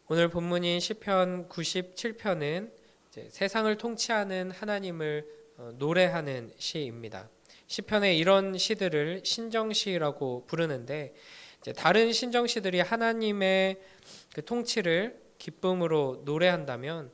오늘 본문인 시편 97편은 세상을 통치하는 하나님을 노래하는 시입니다. 시편의 이런 시들을 신정시라고 부르는데 다른 신정시들이 하나님의 그 통치를 기쁨으로 노래한다면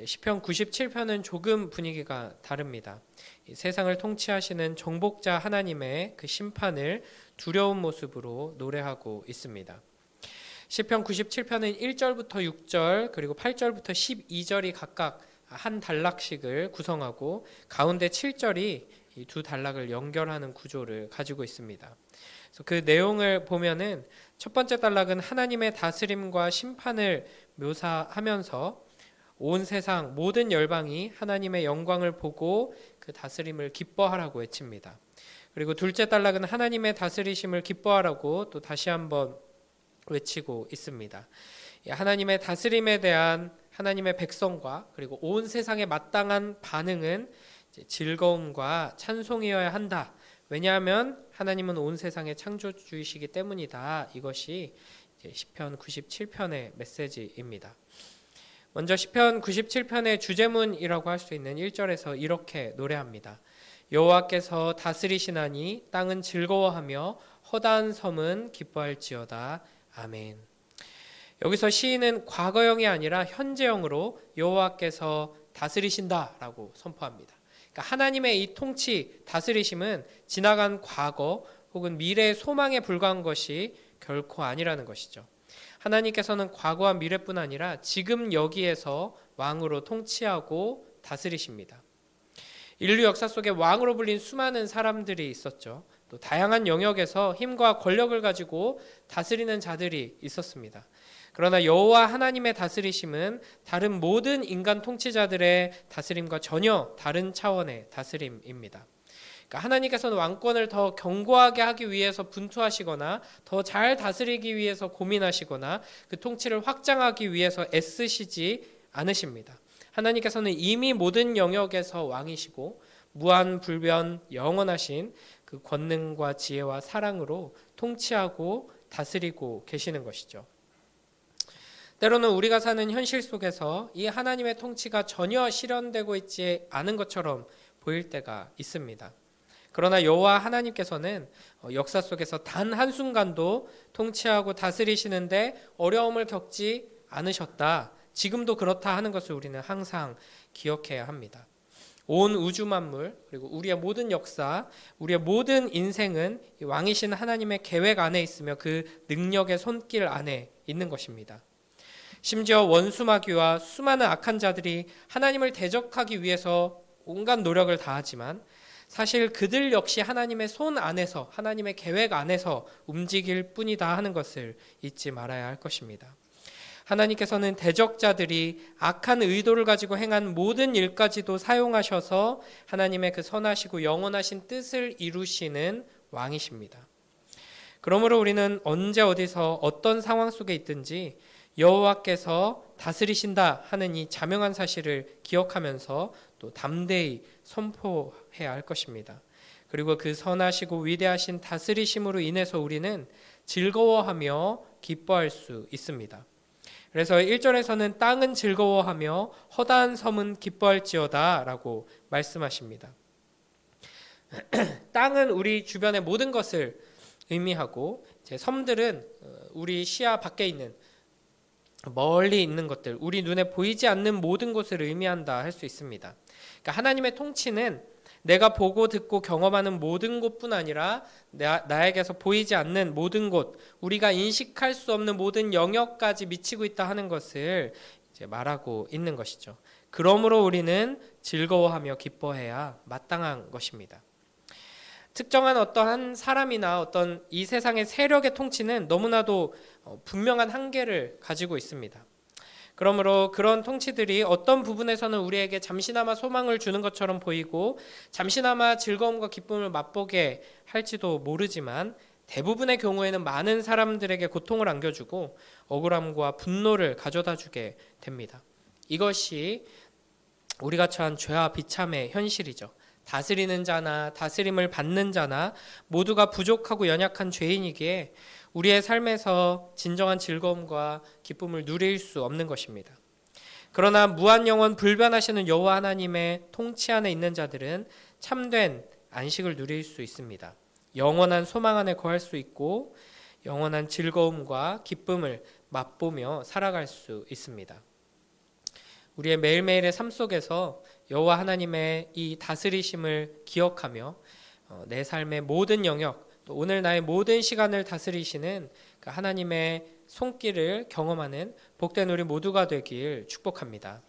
시편 97편은 조금 분위기가 다릅니다. 세상을 통치하시는 정복자 하나님의 그 심판을 두려운 모습으로 노래하고 있습니다. 시편 97편은 1절부터 6절 그리고 8절부터 12절이 각각 한 단락씩을 구성하고 가운데 7절이 이 두 단락을 연결하는 구조를 가지고 있습니다. 그래서 그 내용을 보면은 첫 번째 단락은 하나님의 다스림과 심판을 묘사하면서 온 세상 모든 열방이 하나님의 영광을 보고 그 다스림을 기뻐하라고 외칩니다. 그리고 둘째 단락은 하나님의 다스리심을 기뻐하라고 또 다시 한번 외치고 있습니다. 하나님의 다스림에 대한 하나님의 백성과 그리고 온 세상에 마땅한 반응은 즐거움과 찬송이어야 한다. 왜냐하면 하나님은 온 세상의 창조주이시기 때문이다. 이것이 시편 97편의 메시지입니다. 먼저 시편 97편의 주제문이라고 할 수 있는 1절에서 이렇게 노래합니다. 여호와께서 다스리시나니 땅은 즐거워하며 허다한 섬은 기뻐할지어다. 아멘. 여기서 시인은 과거형이 아니라 현재형으로 여호와께서 다스리신다라고 선포합니다. 그러니까 하나님의 이 통치, 다스리심은 지나간 과거 혹은 미래의 소망에 불과한 것이 결코 아니라는 것이죠. 하나님께서는 과거와 미래뿐 아니라 지금 여기에서 왕으로 통치하고 다스리십니다. 인류 역사 속에 왕으로 불린 수많은 사람들이 있었죠. 또 다양한 영역에서 힘과 권력을 가지고 다스리는 자들이 있었습니다. 그러나 여호와 하나님의 다스리심은 다른 모든 인간 통치자들의 다스림과 전혀 다른 차원의 다스림입니다. 그러니까 하나님께서는 왕권을 더 견고하게 하기 위해서 분투하시거나 더 잘 다스리기 위해서 고민하시거나 그 통치를 확장하기 위해서 애쓰시지 않으십니다. 하나님께서는 이미 모든 영역에서 왕이시고 무한불변 영원하신 그 권능과 지혜와 사랑으로 통치하고 다스리고 계시는 것이죠. 때로는 우리가 사는 현실 속에서 이 하나님의 통치가 전혀 실현되고 있지 않은 것처럼 보일 때가 있습니다. 그러나 여호와 하나님께서는 역사 속에서 단 한순간도 통치하고 다스리시는데 어려움을 겪지 않으셨다. 지금도 그렇다 하는 것을 우리는 항상 기억해야 합니다. 온 우주 만물 그리고 우리의 모든 역사, 우리의 모든 인생은 왕이신 하나님의 계획 안에 있으며 그 능력의 손길 안에 있는 것입니다. 심지어 원수마귀와 수많은 악한 자들이 하나님을 대적하기 위해서 온갖 노력을 다하지만 사실 그들 역시 하나님의 손 안에서 하나님의 계획 안에서 움직일 뿐이다 하는 것을 잊지 말아야 할 것입니다. 하나님께서는 대적자들이 악한 의도를 가지고 행한 모든 일까지도 사용하셔서 하나님의 그 선하시고 영원하신 뜻을 이루시는 왕이십니다. 그러므로 우리는 언제 어디서 어떤 상황 속에 있든지 여호와께서 다스리신다 하는 이 자명한 사실을 기억하면서 또 담대히 선포해야 할 것입니다. 그리고 그 선하시고 위대하신 다스리심으로 인해서 우리는 즐거워하며 기뻐할 수 있습니다. 그래서 1절에서는 땅은 즐거워하며 허다한 섬은 기뻐할지어다 라고 말씀하십니다. 땅은 우리 주변의 모든 것을 의미하고 섬들은 우리 시야 밖에 있는 멀리 있는 것들, 우리 눈에 보이지 않는 모든 것을 의미한다 할 수 있습니다. 그러니까 하나님의 통치는 내가 보고 듣고 경험하는 모든 곳뿐 아니라 나에게서 보이지 않는 모든 곳, 우리가 인식할 수 없는 모든 영역까지 미치고 있다 하는 것을 이제 말하고 있는 것이죠. 그러므로 우리는 즐거워하며 기뻐해야 마땅한 것입니다. 특정한 어떠한 사람이나 어떤 이 세상의 세력의 통치는 너무나도 분명한 한계를 가지고 있습니다. 그러므로 그런 통치들이 어떤 부분에서는 우리에게 잠시나마 소망을 주는 것처럼 보이고 잠시나마 즐거움과 기쁨을 맛보게 할지도 모르지만 대부분의 경우에는 많은 사람들에게 고통을 안겨주고 억울함과 분노를 가져다 주게 됩니다. 이것이 우리가 처한 죄와 비참의 현실이죠. 다스리는 자나 다스림을 받는 자나 모두가 부족하고 연약한 죄인이기에 우리의 삶에서 진정한 즐거움과 기쁨을 누릴 수 없는 것입니다. 그러나 무한영원 불변하시는 여호와 하나님의 통치 안에 있는 자들은 참된 안식을 누릴 수 있습니다. 영원한 소망 안에 거할 수 있고 영원한 즐거움과 기쁨을 맛보며 살아갈 수 있습니다. 우리의 매일매일의 삶 속에서 여호와 하나님의 이 다스리심을 기억하며 내 삶의 모든 영역, 또 오늘 나의 모든 시간을 다스리시는 그 하나님의 손길을 경험하는 복된 우리 모두가 되길 축복합니다.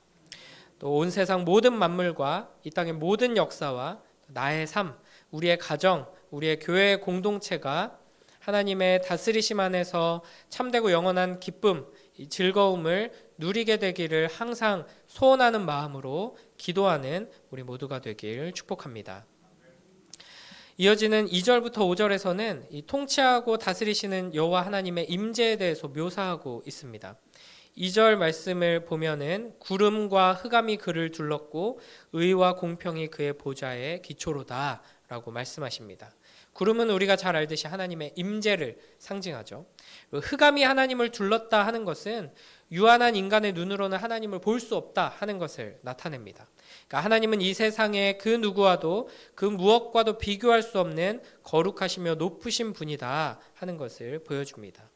또 온 세상 모든 만물과 이 땅의 모든 역사와 나의 삶, 우리의 가정, 우리의 교회 공동체가 하나님의 다스리심 안에서 참되고 영원한 기쁨, 이 즐거움을 누리게 되기를 항상 소원하는 마음으로 기도하는 우리 모두가 되길 축복합니다. 이어지는 2절부터 5절에서는 이 통치하고 다스리시는 여호와 하나님의 임재에 대해서 묘사하고 있습니다. 2절 말씀을 보면은 구름과 흑암이 그를 둘렀고 의와 공평이 그의 보좌의 기초로다 라고 말씀하십니다. 구름은 우리가 잘 알듯이 하나님의 임재를 상징하죠. 흑암이 하나님을 둘렀다 하는 것은 유한한 인간의 눈으로는 하나님을 볼 수 없다 하는 것을 나타냅니다. 그러니까 하나님은 이 세상의 그 누구와도 그 무엇과도 비교할 수 없는 거룩하시며 높으신 분이다 하는 것을 보여줍니다.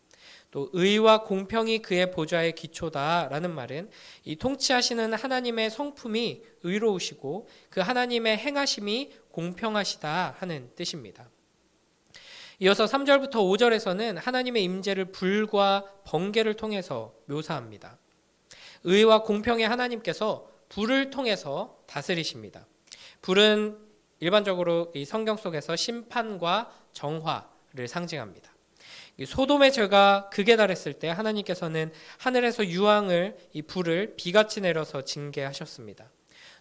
또 의와 공평이 그의 보좌의 기초다라는 말은 이 통치하시는 하나님의 성품이 의로우시고 그 하나님의 행하심이 공평하시다 하는 뜻입니다. 이어서 3절부터 5절에서는 하나님의 임재를 불과 번개를 통해서 묘사합니다. 의와 공평의 하나님께서 불을 통해서 다스리십니다. 불은 일반적으로 이 성경 속에서 심판과 정화를 상징합니다. 소돔의 죄가 극에 달했을 때 하나님께서는 하늘에서 유황을 이 불을 비같이 내려서 징계하셨습니다.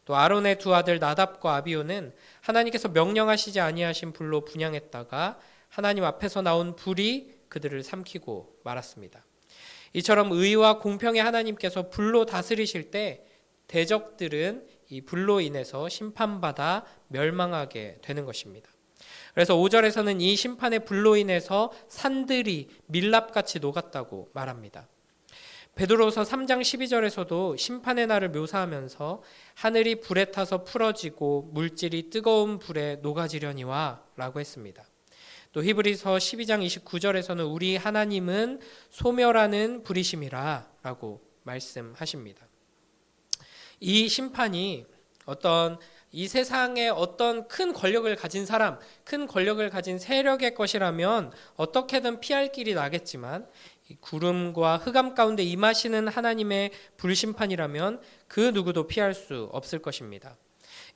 또 아론의 두 아들 나답과 아비후는 하나님께서 명령하시지 아니하신 불로 분향했다가 하나님 앞에서 나온 불이 그들을 삼키고 말았습니다. 이처럼 의와 공평의 하나님께서 불로 다스리실 때 대적들은 이 불로 인해서 심판받아 멸망하게 되는 것입니다. 그래서 5절에서는 이 심판의 불로 인해서 산들이 밀랍같이 녹았다고 말합니다. 베드로서 3장 12절에서도 심판의 날을 묘사하면서 하늘이 불에 타서 풀어지고 물질이 뜨거운 불에 녹아지려니와 라고 했습니다. 또 히브리서 12장 29절에서는 우리 하나님은 소멸하는 불이심이라 라고 말씀하십니다. 이 심판이 이 세상에 어떤 큰 권력을 가진 사람, 큰 권력을 가진 세력의 것이라면 어떻게든 피할 길이 나겠지만 이 구름과 흑암 가운데 임하시는 하나님의 불심판이라면 그 누구도 피할 수 없을 것입니다.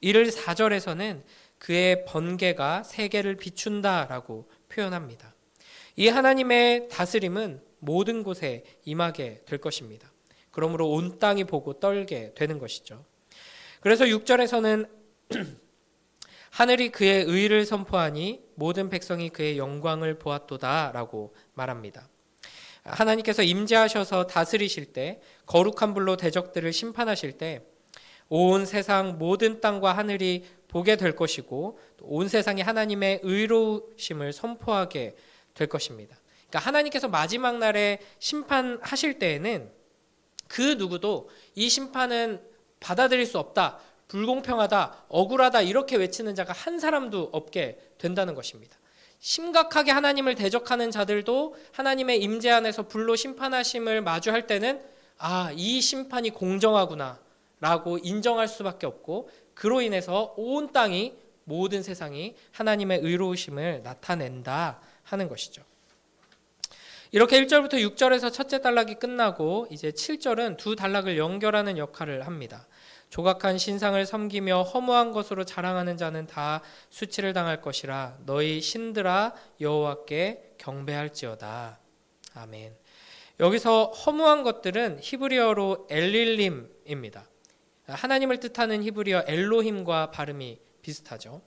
이를 4절에서는 그의 번개가 세계를 비춘다라고 표현합니다. 이 하나님의 다스림은 모든 곳에 임하게 될 것입니다. 그러므로 온 땅이 보고 떨게 되는 것이죠. 그래서 6절에서는 하늘이 그의 의를 선포하니 모든 백성이 그의 영광을 보았도다라고 말합니다. 하나님께서 임재하셔서 다스리실 때 거룩한 불로 대적들을 심판하실 때 온 세상 모든 땅과 하늘이 보게 될 것이고 온 세상이 하나님의 의로우심을 선포하게 될 것입니다. 그러니까 하나님께서 마지막 날에 심판하실 때에는 그 누구도 이 심판은 받아들일 수 없다, 불공평하다, 억울하다 이렇게 외치는 자가 한 사람도 없게 된다는 것입니다. 심각하게 하나님을 대적하는 자들도 하나님의 임재 안에서 불로 심판하심을 마주할 때는 이 심판이 공정하구나 라고 인정할 수밖에 없고 그로 인해서 온 땅이 모든 세상이 하나님의 의로우심을 나타낸다 하는 것이죠. 이렇게 1절부터 6절에서 첫째 단락이 끝나고 이제 7절은 두 단락을 연결하는 역할을 합니다. 조각한 신상을 섬기며 허무한 것으로 자랑하는 자는 다 수치를 당할 것이라 너희 신들아 여호와께 경배할지어다. 아멘. 여기서 허무한 것들은 히브리어로 엘릴림입니다. 하나님을 뜻하는 히브리어 엘로힘과 발음이 비슷하죠.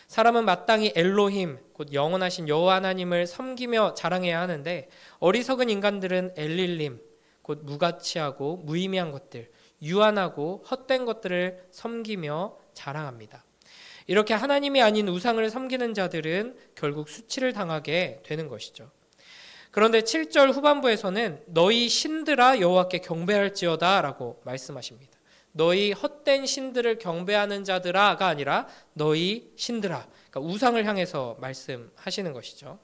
사람은 마땅히 엘로힘, 곧 영원하신 여호와 하나님을 섬기며 자랑해야 하는데 어리석은 인간들은 엘릴림, 곧 무가치하고 무의미한 것들, 유한하고 헛된 것들을 섬기며 자랑합니다. 이렇게 하나님이 아닌 우상을 섬기는 자들은 결국 수치를 당하게 되는 것이죠. 그런데 7절 후반부에서는 너희 신들아 여호와께 경배할지어다 라고 말씀하십니다. 너희 헛된 신들을 경배하는 자들아가 아니라 너희 신들아, 그러니까 우상을 향해서 말씀하시는 것이죠.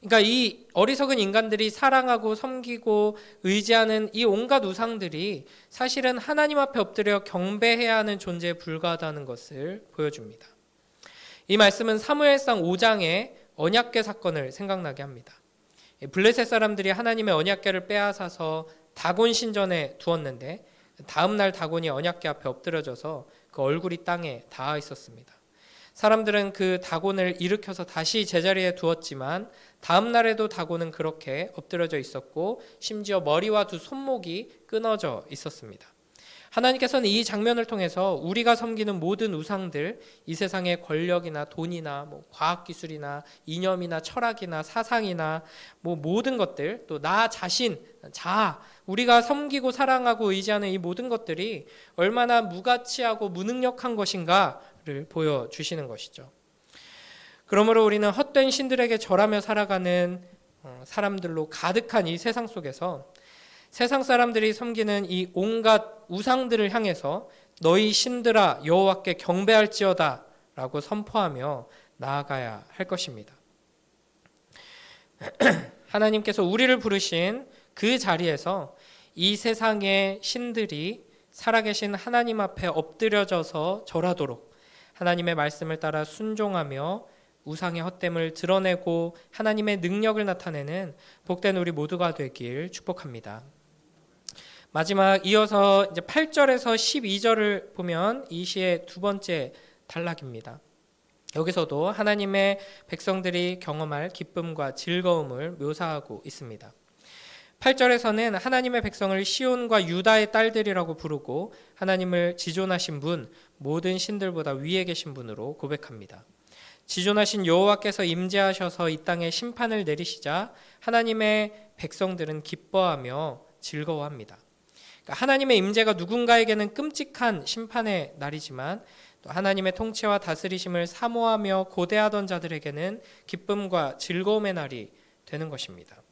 그러니까 이 어리석은 인간들이 사랑하고 섬기고 의지하는 이 온갖 우상들이 사실은 하나님 앞에 엎드려 경배해야 하는 존재에 불과하다는 것을 보여줍니다. 이 말씀은 사무엘상 5장의 언약궤 사건을 생각나게 합니다. 블레셋 사람들이 하나님의 언약궤를 빼앗아서 다곤 신전에 두었는데 다음 날 다곤이 언약궤 앞에 엎드려져서 그 얼굴이 땅에 닿아 있었습니다. 사람들은 그 다곤을 일으켜서 다시 제자리에 두었지만 다음 날에도 다곤은 그렇게 엎드려져 있었고 심지어 머리와 두 손목이 끊어져 있었습니다. 하나님께서는 이 장면을 통해서 우리가 섬기는 모든 우상들, 이 세상의 권력이나 돈이나 과학기술이나 이념이나 철학이나 사상이나 모든 것들, 또 나 자신, 자아, 우리가 섬기고 사랑하고 의지하는 이 모든 것들이 얼마나 무가치하고 무능력한 것인가를 보여주시는 것이죠. 그러므로 우리는 헛된 신들에게 절하며 살아가는 사람들로 가득한 이 세상 속에서 세상 사람들이 섬기는 이 온갖 우상들을 향해서 너희 신들아 여호와께 경배할지어다 라고 선포하며 나아가야 할 것입니다. 하나님께서 우리를 부르신 그 자리에서 이 세상의 신들이 살아계신 하나님 앞에 엎드려져서 절하도록 하나님의 말씀을 따라 순종하며 우상의 헛됨을 드러내고 하나님의 능력을 나타내는 복된 우리 모두가 되길 축복합니다. 마지막 이어서 이제 8절에서 12절을 보면 이 시의 두 번째 단락입니다. 여기서도 하나님의 백성들이 경험할 기쁨과 즐거움을 묘사하고 있습니다. 8절에서는 하나님의 백성을 시온과 유다의 딸들이라고 부르고 하나님을 지존하신 분, 모든 신들보다 위에 계신 분으로 고백합니다. 지존하신 여호와께서 임재하셔서 이 땅에 심판을 내리시자 하나님의 백성들은 기뻐하며 즐거워합니다. 하나님의 임재가 누군가에게는 끔찍한 심판의 날이지만 또 하나님의 통치와 다스리심을 사모하며 고대하던 자들에게는 기쁨과 즐거움의 날이 되는 것입니다.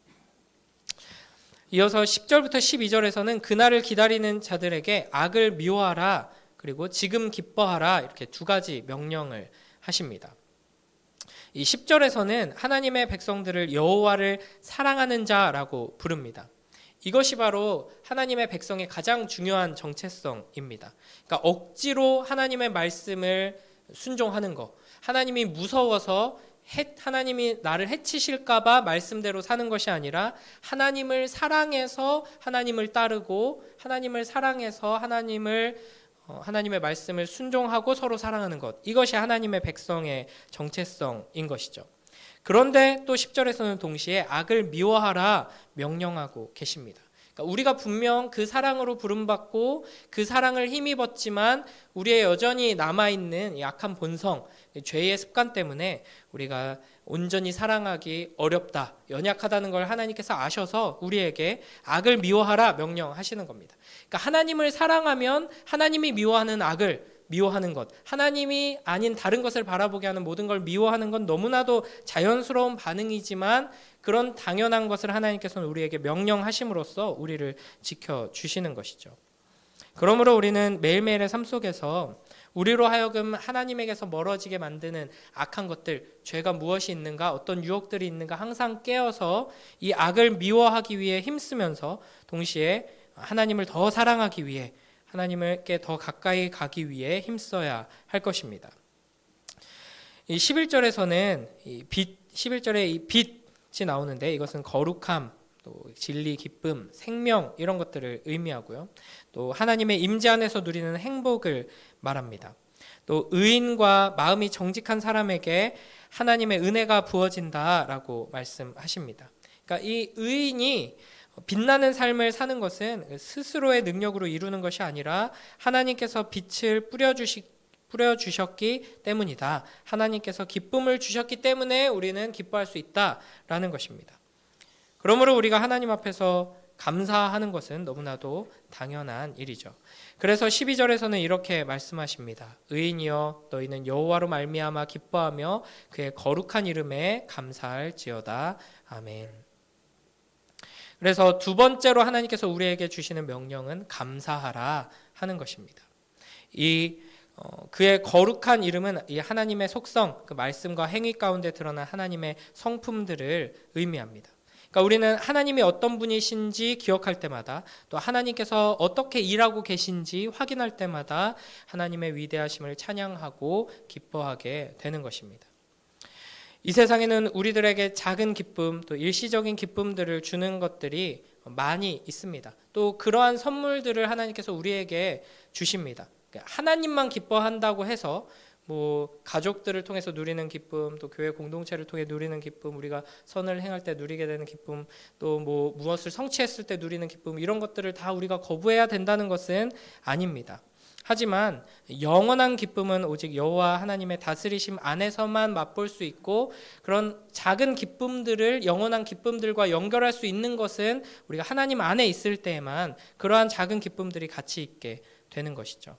이어서 10절부터 12절에서는 그날을 기다리는 자들에게 악을 미워하라 그리고 지금 기뻐하라 이렇게 두 가지 명령을 하십니다. 이 10절에서는 하나님의 백성들을 여호와를 사랑하는 자라고 부릅니다. 이것이 바로 하나님의 백성의 가장 중요한 정체성입니다. 그러니까 억지로 하나님의 말씀을 순종하는 것, 하나님이 무서워서 하나님이 나를 해치실까봐 말씀대로 사는 것이 아니라 하나님을 사랑해서 하나님을 따르고 하나님을 사랑해서 하나님의 말씀을 순종하고 서로 사랑하는 것, 이것이 하나님의 백성의 정체성인 것이죠. 그런데 또 10절에서는 동시에 악을 미워하라 명령하고 계십니다. 그러니까 우리가 분명 그 사랑으로 부름받고 그 사랑을 힘입었지만 우리의 여전히 남아있는 약한 본성, 죄의 습관 때문에 우리가 온전히 사랑하기 어렵다, 연약하다는 걸 하나님께서 아셔서 우리에게 악을 미워하라 명령하시는 겁니다. 그러니까 하나님을 사랑하면 하나님이 미워하는 악을 미워하는 것, 하나님이 아닌 다른 것을 바라보게 하는 모든 걸 미워하는 건 너무나도 자연스러운 반응이지만 그런 당연한 것을 하나님께서는 우리에게 명령하심으로써 우리를 지켜주시는 것이죠. 그러므로 우리는 매일매일의 삶 속에서 우리로 하여금 하나님에게서 멀어지게 만드는 악한 것들, 죄가 무엇이 있는가, 어떤 유혹들이 있는가 항상 깨어서 이 악을 미워하기 위해 힘쓰면서 동시에 하나님을 더 사랑하기 위해 하나님께 더 가까이 가기 위해 힘써야 할 것입니다. 이 11절에서는 11절에 이 빛이 나오는데 이것은 거룩함, 또 진리, 기쁨, 생명 이런 것들을 의미하고요. 또 하나님의 임재 안에서 누리는 행복을 말합니다. 또 의인과 마음이 정직한 사람에게 하나님의 은혜가 부어진다라고 말씀하십니다. 그러니까 이 의인이 빛나는 삶을 사는 것은 스스로의 능력으로 이루는 것이 아니라 하나님께서 빛을 뿌려주셨기 때문이다. 하나님께서 기쁨을 주셨기 때문에 우리는 기뻐할 수 있다라는 것입니다. 그러므로 우리가 하나님 앞에서 감사하는 것은 너무나도 당연한 일이죠. 그래서 12절에서는 이렇게 말씀하십니다. 의인이여 너희는 여호와로 말미암아 기뻐하며 그의 거룩한 이름에 감사할지어다. 아멘. 그래서 두 번째로 하나님께서 우리에게 주시는 명령은 감사하라 하는 것입니다. 그의 거룩한 이름은 이 하나님의 속성, 그 말씀과 행위 가운데 드러난 하나님의 성품들을 의미합니다. 그러니까 우리는 하나님이 어떤 분이신지 기억할 때마다, 또 하나님께서 어떻게 일하고 계신지 확인할 때마다 하나님의 위대하심을 찬양하고 기뻐하게 되는 것입니다. 이 세상에는 우리들에게 작은 기쁨, 또 일시적인 기쁨들을 주는 것들이 많이 있습니다. 또 그러한 선물들을 하나님께서 우리에게 주십니다. 하나님만 기뻐한다고 해서 가족들을 통해서 누리는 기쁨, 또 교회 공동체를 통해 누리는 기쁨, 우리가 선을 행할 때 누리게 되는 기쁨, 또 무엇을 성취했을 때 누리는 기쁨, 이런 것들을 다 우리가 거부해야 된다는 것은 아닙니다. 하지만 영원한 기쁨은 오직 여호와 하나님의 다스리심 안에서만 맛볼 수 있고, 그런 작은 기쁨들을 영원한 기쁨들과 연결할 수 있는 것은 우리가 하나님 안에 있을 때에만 그러한 작은 기쁨들이 가치 있게 되는 것이죠.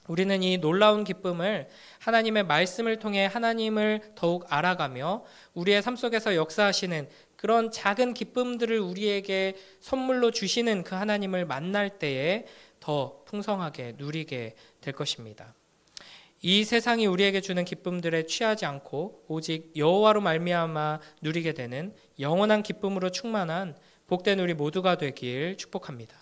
우리는 이 놀라운 기쁨을 하나님의 말씀을 통해 하나님을 더욱 알아가며 우리의 삶 속에서 역사하시는 그런 작은 기쁨들을 우리에게 선물로 주시는 그 하나님을 만날 때에 더 풍성하게 누리게 될 것입니다. 이 세상이 우리에게 주는 기쁨들에 취하지 않고 오직 여호와로 말미암아 누리게 되는 영원한 기쁨으로 충만한 복된 우리 모두가 되길 축복합니다.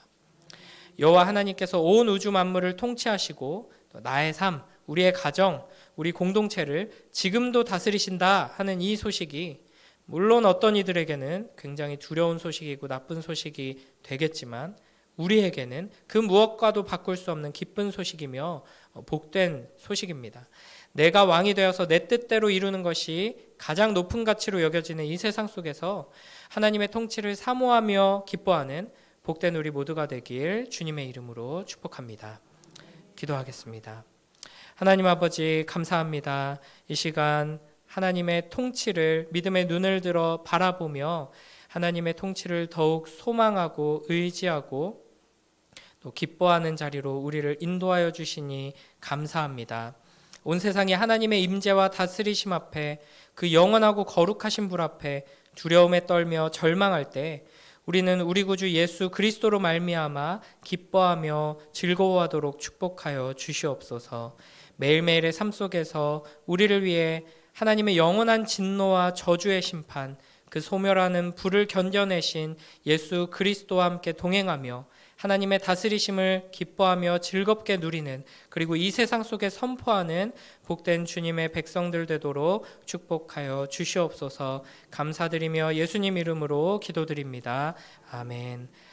여호와 하나님께서 온 우주 만물을 통치하시고 나의 삶, 우리의 가정, 우리 공동체를 지금도 다스리신다 하는 이 소식이 물론 어떤 이들에게는 굉장히 두려운 소식이고 나쁜 소식이 되겠지만 우리에게는 그 무엇과도 바꿀 수 없는 기쁜 소식이며 복된 소식입니다. 내가 왕이 되어서 내 뜻대로 이루는 것이 가장 높은 가치로 여겨지는 이 세상 속에서 하나님의 통치를 사모하며 기뻐하는 복된 우리 모두가 되길 주님의 이름으로 축복합니다. 기도하겠습니다. 하나님 아버지 감사합니다. 이 시간 하나님의 통치를 믿음의 눈을 들어 바라보며 하나님의 통치를 더욱 소망하고 의지하고 또 기뻐하는 자리로 우리를 인도하여 주시니 감사합니다. 온 세상이 하나님의 임재와 다스리심 앞에 그 영원하고 거룩하신 불 앞에 두려움에 떨며 절망할 때 우리는 우리 구주 예수 그리스도로 말미암아 기뻐하며 즐거워하도록 축복하여 주시옵소서. 매일매일의 삶 속에서 우리를 위해 하나님의 영원한 진노와 저주의 심판, 그 소멸하는 불을 견뎌내신 예수 그리스도와 함께 동행하며 하나님의 다스리심을 기뻐하며 즐겁게 누리는, 그리고 이 세상 속에 선포하는 복된 주님의 백성들 되도록 축복하여 주시옵소서. 감사드리며 예수님 이름으로 기도드립니다. 아멘.